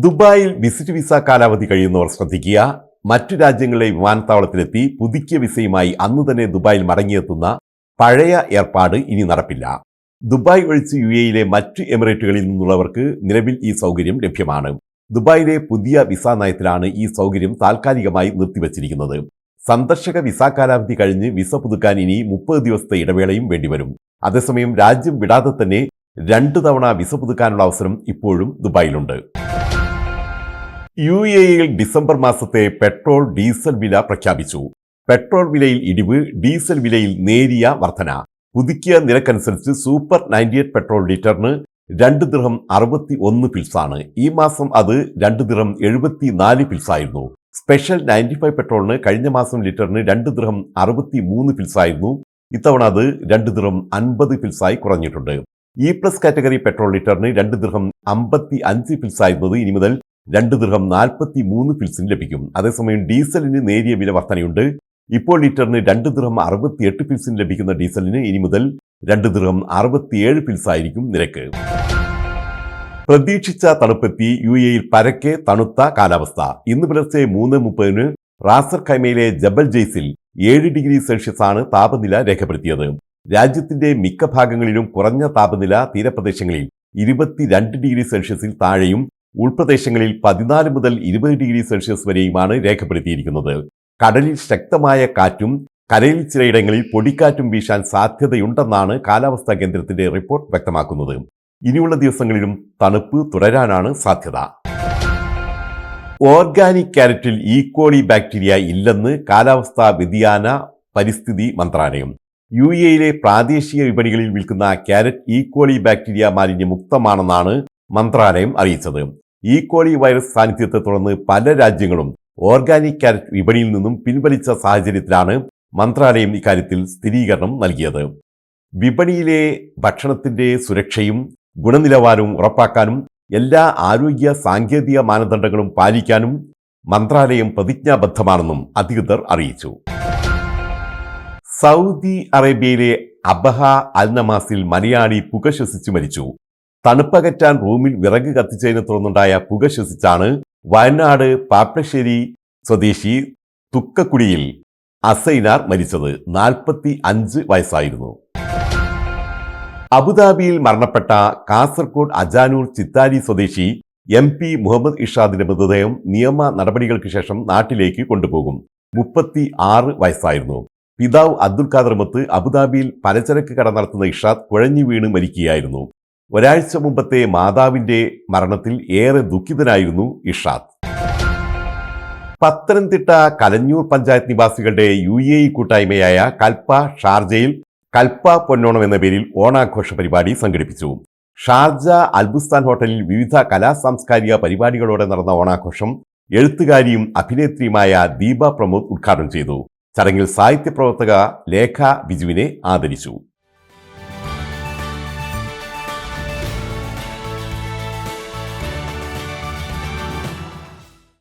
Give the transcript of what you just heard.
ദുബായിൽ visit visa കാലാവധി കഴിയുന്നവർ ശ്രദ്ധിക്കുക. മറ്റു രാജ്യങ്ങളിലെ വിമാനത്താവളത്തിലെത്തി പുതുക്കിയ വിസയുമായി അന്ന് തന്നെ ദുബായിൽ മടങ്ങിയെത്തുന്ന പഴയ ഏർപ്പാട് ഇനി നടപ്പില്ല. ദുബായ് ഒഴിച്ച് യുഎഇയിലെ മറ്റ് എമിറേറ്റുകളിൽ നിന്നുള്ളവർക്ക് നിലവിൽ ഈ സൗകര്യം ലഭ്യമാണ്. ദുബായിലെ പുതിയ വിസ നയത്തിലാണ് ഈ സൗകര്യം താൽക്കാലികമായി നിർത്തിവച്ചിരിക്കുന്നത്. സന്ദർശക വിസ കാലാവധി കഴിഞ്ഞ് വിസ പുതുക്കാൻ ഇനി 30 ദിവസത്തെ ഇടവേളയും വേണ്ടിവരും. അതേസമയം രാജ്യം വിടാതെ തന്നെ 2 തവണ വിസ പുതുക്കാനുള്ള അവസരം ഇപ്പോഴും ദുബായിലുണ്ട്. യുഎഇയിൽ ഡിസംബർ മാസത്തെ പെട്രോൾ ഡീസൽ വില പ്രഖ്യാപിച്ചു. പെട്രോൾ വിലയിൽ ഇടിവ്, ഡീസൽ വിലയിൽ നേരിയ വർധന. പുതുക്കിയ നിരക്കനുസരിച്ച് സൂപ്പർ 98 പെട്രോൾ ലിറ്ററിന് 2 ദിർഹം 61 പിൽസാണ്. ഈ മാസം അത് 2 ദിർഹം 74 പിൽസായിരുന്നു. സ്പെഷ്യൽ 95 പെട്രോളിന് കഴിഞ്ഞ മാസം ലിറ്ററിന് 2 ദിർഹം 63 പിൽസായിരുന്നു. ഇത്തവണ അത് 2 ദിർഹം 50 പിൽസായി കുറഞ്ഞിട്ടുണ്ട്. E+ കാറ്റഗറി പെട്രോൾ ലിറ്ററിന് 2 ദിർഹം 55 പിൽസായിരുന്നത് ഇനി മുതൽ 2 ദിർഹം 43 പിൽസിന് ലഭിക്കും. അതേസമയം ഡീസലിന് നേരിയ വില വർധനയുണ്ട്. ഇപ്പോൾ ലിറ്ററിന് 2 ദിർഹം 68 പിൽസിന് ലഭിക്കുന്ന ഡീസലിന് ഇനി മുതൽ 2 ദിർഹം 67 പിൽസായിരിക്കും നിരക്ക്. പ്രതീക്ഷിച്ച തണുപ്പെത്തി. യുഎഇയിൽ പരക്കെ തണുത്ത കാലാവസ്ഥ. ഇന്ന് പുലർച്ചെ 3:30 റാസർ ഖൈമയിലെ ജബൽ ജയ്സിൽ 7 ഡിഗ്രി സെൽഷ്യസ് ആണ് താപനില രേഖപ്പെടുത്തിയത്. രാജ്യത്തിന്റെ മിക്ക ഭാഗങ്ങളിലും കുറഞ്ഞ താപനില, തീരപ്രദേശങ്ങളിൽ 22 ഡിഗ്രി സെൽഷ്യസിൽ താഴെയും ഉൾപ്രദേശങ്ങളിൽ 14 മുതൽ 20 ഡിഗ്രി സെൽഷ്യസ് വരെയുമാണ് രേഖപ്പെടുത്തിയിരിക്കുന്നത്. കടലിൽ ശക്തമായ കാറ്റും കരയിൽ ചിലയിടങ്ങളിൽ പൊടിക്കാറ്റും വീശാൻ സാധ്യതയുണ്ടെന്നാണ് കാലാവസ്ഥാ കേന്ദ്രത്തിന്റെ റിപ്പോർട്ട് വ്യക്തമാക്കുന്നത്. ഇനിയുള്ള ദിവസങ്ങളിലും തണുപ്പ് തുടരാനാണ് സാധ്യത. ഓർഗാനിക് ക്യാരറ്റിൽ ഈക്കോളി ബാക്ടീരിയ ഇല്ലെന്ന് കാലാവസ്ഥാ വ്യതിയാന പരിസ്ഥിതി മന്ത്രാലയം. യുഎഇയിലെ പ്രാദേശിക വിപണികളിൽ വിൽക്കുന്ന ക്യാരറ്റ് ഈക്കോളി ബാക്ടീരിയ മാലിന്യമുക്തമാണെന്നാണ് മന്ത്രാലയം അറിയിച്ചത്. ഈക്കോളി വൈറസ് സാന്നിധ്യത്തെ തുടർന്ന് പല രാജ്യങ്ങളും ഓർഗാനിക് ക്യാരറ്റ് വിപണിയിൽ നിന്നും പിൻവലിച്ച സാഹചര്യത്തിലാണ് മന്ത്രാലയം ഇക്കാര്യത്തിൽ സ്ഥിരീകരണം നൽകിയത്. വിപണിയിലെ ഭക്ഷണത്തിന്റെ സുരക്ഷയും ഗുണനിലവാരവും ഉറപ്പാക്കാനും എല്ലാ ആരോഗ്യ സാങ്കേതിക മാനദണ്ഡങ്ങളും പാലിക്കാനും മന്ത്രാലയം പ്രതിജ്ഞാബദ്ധമാണെന്നും അധികൃതർ അറിയിച്ചു. സൗദി അറേബ്യയിലെ അബഹ അൽനമാസിൽ മലയാളി പുക ശ്വസിച്ച് മരിച്ചു. തണുപ്പകറ്റാൻ റൂമിൽ വിറക് കത്തിച്ചതിനെ തുടർന്നുണ്ടായ പുക ശ്വസിച്ചാണ് വയനാട് പാപ്ലശ്ശേരി സ്വദേശി തുക്കക്കുടിയിൽ അസൈനാർ മരിച്ചത്. 45 വയസ്സായിരുന്നു. അബുദാബിയിൽ മരണപ്പെട്ട കാസർഗോഡ് അജാനൂർ ചിത്താരി സ്വദേശി MP മുഹമ്മദ് ഇഷാദിന്റെ മൃതദേഹം നിയമ നടപടികൾക്ക് ശേഷം നാട്ടിലേക്ക് കൊണ്ടുപോകും. 36 വയസ്സായിരുന്നു. പിതാവ് അബ്ദുൽ ഖാദർ മത്ത് അബുദാബിയിൽ പലചരക്ക് കട നടത്തുന്ന ഇഷാദ് കുഴഞ്ഞു വീണ് മരിക്കുകയായിരുന്നു. ഒരാഴ്ച മുമ്പത്തെ മാതാവിന്റെ മരണത്തിൽ ഏറെ ദുഃഖിതനായിരുന്നു ഇഷാദ്. പത്തനംതിട്ട കലഞ്ഞൂർ പഞ്ചായത്ത് നിവാസികളുടെ യുഎഇ കൂട്ടായ്മയായ കൽപ്പ ഷാർജയിൽ കൽപ്പ പൊന്നോണം എന്ന പേരിൽ ഓണാഘോഷ പരിപാടി സംഘടിപ്പിച്ചു. ഷാർജ അൽബുസ്ഥാൻ ഹോട്ടലിൽ വിവിധ കലാസാംസ്കാരിക പരിപാടികളോടെ നടന്ന ഓണാഘോഷം എഴുത്തുകാരിയും അഭിനേത്രിയുമായ ദീപ പ്രമോദ് ഉദ്ഘാടനം ചെയ്തു. ചടങ്ങിൽ സാഹിത്യപ്രവർത്തക ലേഖ ബിജുവിനെ ആദരിച്ചു.